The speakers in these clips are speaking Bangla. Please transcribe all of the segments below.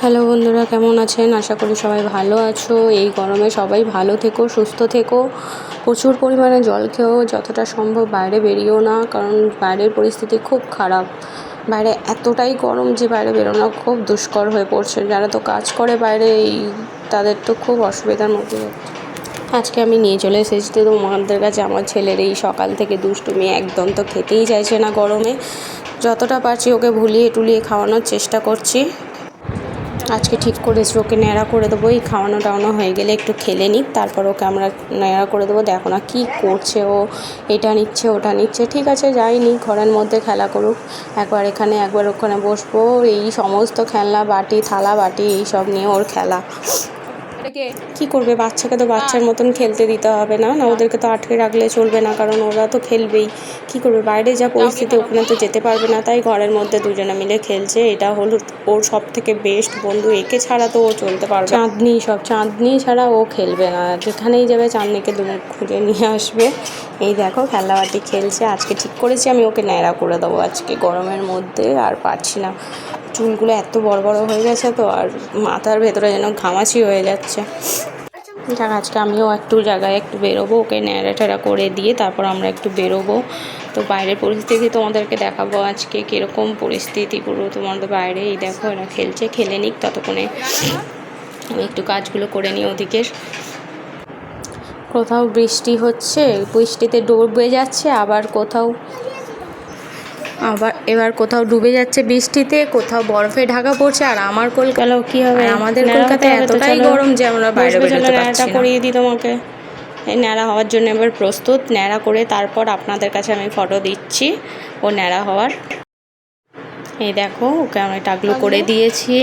হ্যালো বন্ধুরা, কেমন আছেন? আশা করি সবাই ভালো আছো। এই গরমে সবাই ভালো থেকো, সুস্থ থেকো, প্রচুর পরিমাণে জল খেও, যতটা সম্ভব বাইরে বেরিও না, কারণ বাইরের পরিস্থিতি খুব খারাপ। বাইরে এতটাই গরম যে বাইরে বেরোনো খুব দুষ্কর হয়ে পড়ছে। যারা তো কাজ করে বাইরে, তাদের তো খুব অসুবিধার মধ্যে আজকে আমি নিয়ে চলে এসেছি তো তোমাদের কাছে আমার ছেলের এই সকাল থেকে দুষ্টুমি, একদম তো খেতেই চাইছে না গরমে। যতটা পারছি ওকে ভুলিয়ে টুলিয়ে খাওয়ানোর চেষ্টা করছি। আজকে ঠিক করেছি ওকে ন্যাড়া করে দেবো, এই খাওয়ানো টাওয়ানো হয়ে গেলে একটু খেলে নিক, তারপর ওকে আমরা ন্যাড়া করে দেবো। দেখো না কী করছে ও, এটা নিচ্ছে ওটা নিচ্ছে। ঠিক আছে, যাইনি, ঘরের মধ্যে খেলা করুক, একবার এখানে একবার ওখানে বসবো। এই সমস্ত খেলনা বাটি থালা বাটি এইসব নিয়ে ওর খেলা। কী করবে, বাচ্চাকে তো বাচ্চার মতন খেলতে দিতে হবে না, না ওদেরকে তো আটকে রাখলে চলবে না, কারণ ওরা তো খেলবেই। কী করবে, বাইরে যা পরিস্থিতি ওখানে তো যেতে পারবে না, তাই ঘরের মধ্যে দুজনে মিলে খেলছে। এটা হলো ওর সব থেকে বেস্ট বন্ধু, একে ছাড়া তো ও চলতে পারবে। চাঁদনি ছাড়া ও খেলবে না, যেখানেই যাবে চাঁদনিকে দুমুখ খুঁজে নিয়ে আসবে। এই দেখো খেলনাবাটি খেলছে। আজকে ঠিক করেছি আমি ওকে ন্যাড়া করে দেবো আজকে গরমের মধ্যে, আর পারছি না, চুলগুলো এত বড় বড় হয়ে গেছে তো, আর মাথার ভেতরে যেন ঘামাচি হয়ে যাচ্ছে। যাক, আজকে আমিও একটু জায়গায় একটু বেরোবো, ওকে ন্যাড়া টেড়া করে দিয়ে তারপর আমরা একটু বেরোবো। তো বাইরের পরিস্থিতি তোমাদেরকে দেখাবো আজকে কীরকম পরিস্থিতি পুরো তোমাদের বাইরে। এই দেখো এরা খেলছে, খেলে নিক, ততক্ষণে আমি একটু কাজগুলো করে নিই ওদিকে। কোথাও বৃষ্টি হচ্ছে, বৃষ্টিতে ডুবে যাচ্ছে, এবার কোথাও ডুবে যাচ্ছে বৃষ্টিতে, কোথাও বরফে ঢাকা পড়ছে। আর আমার কলকাতাও কী হবে, আমাদের কলকাতায় এতটাই গরম যে আমরা বাইরে বেরোতে পারছি না। করিয়ে দিই তোমাকে, এই ন্যাড়া হওয়ার জন্য এবার প্রস্তুত। ন্যাড়া করে তারপর আপনাদের কাছে আমি ফটো দিচ্ছি ও ন্যাড়া হওয়ার। এই দেখো ওকে আমি টাকলু করে দিয়েছি।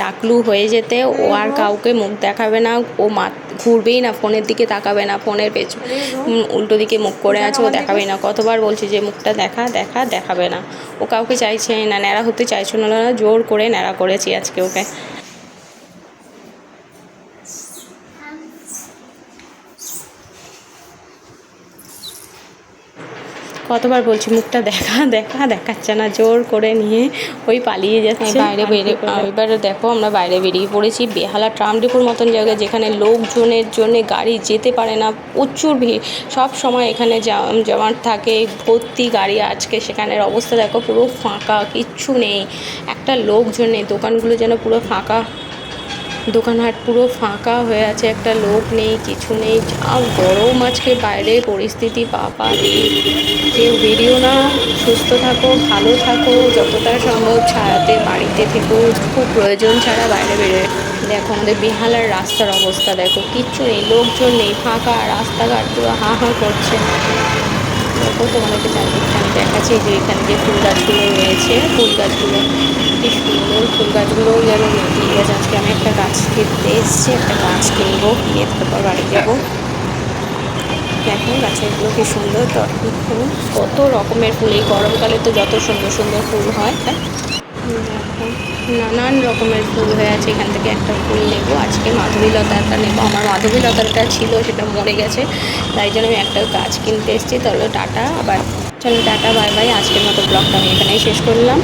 টাকলু হয়ে যেতে ও আর কাউকে মুখ দেখাবে না, ও ঘুরবেই না, ফোনের দিকে তাকাবে না, ফোনের উল্টো দিকে মুখ করে আছে, ও দেখাবেই না। কতবার বলছি যে মুখটা দেখাবে না, ও কাউকে চাইছে না, ন্যাড়া হতে চাইছো না, জোর করে ন্যাড়া করেছি আজকে ওকে। কতবার বলছি মুখটা দেখাচ্ছে না, জোর করে নিয়ে ওই পালিয়ে যাচ্ছে বাইরে বেরিয়ে। এবারে দেখো আমরা বাইরে বেরিয়ে পড়েছি বেহালা ট্রাম ডিপোর মতন জায়গায়, যেখানে লোকজনের জন্য গাড়ি যেতে পারে না, প্রচুর ভিড় সব সময়, এখানে জমাট থাকে, ভর্তি গাড়ি। আজকে সেখানের অবস্থা দেখো, পুরো ফাঁকা, কিচ্ছু নেই, একটা লোকজন নেই, দোকানগুলো যেন পুরো ফাঁকা, দোকানহাট পুরো ফাঁকা হয়ে আছে, একটা লোক নেই, কিছু নেই। যা গরম আজকে বাইরে পরিস্থিতি, বাবা রে। কেউ বেরিও না, সুস্থ থাকো, ভালো থাকো, যতটা সম্ভব ছায়াতে বাড়িতে থেকো, খুব প্রয়োজন ছাড়া বাইরে বেরোয়। দেখো আমাদের বেহালার রাস্তার অবস্থা দেখো, কিচ্ছু নেই, লোকজন নেই, ফাঁকা, রাস্তাঘাট পুরো হাঁ হাঁ করছে। দেখো তোমাদেরকে চারদিকটা আমি দেখাচ্ছি, যে এখানে যে ফুল গাছগুলো রয়েছে, ফুল গাছগুলো কি সুন্দর, ফুল গাছগুলোও যেন ঠিক আছে। আজকে আমি একটা গাছ কিনতে এসেছি, একটা গাছ কিনবো, কিনে তারপর বাড়ি যাবো। দেখো গাছেরগুলো কি সুন্দর, ফুল, কত রকমের ফুল, এই গরমকালে তো যত সুন্দর সুন্দর ফুল হয়। দেখো নানান রকমের ফুল হয়ে আছে, এখান থেকে একটা ফুল নেবো আজকে, মাধবীলতাটা নেবো। আমার মাধবীলতাটা ছিল, সেটা মরে গেছে, তাই জন্য আমি একটা গাছ কিনতে এসেছি। তাহলে টাটা, আবার চলো টাটা, বাই বাই। আজকের মতো ব্লগটা আমি এখানেই শেষ করলাম।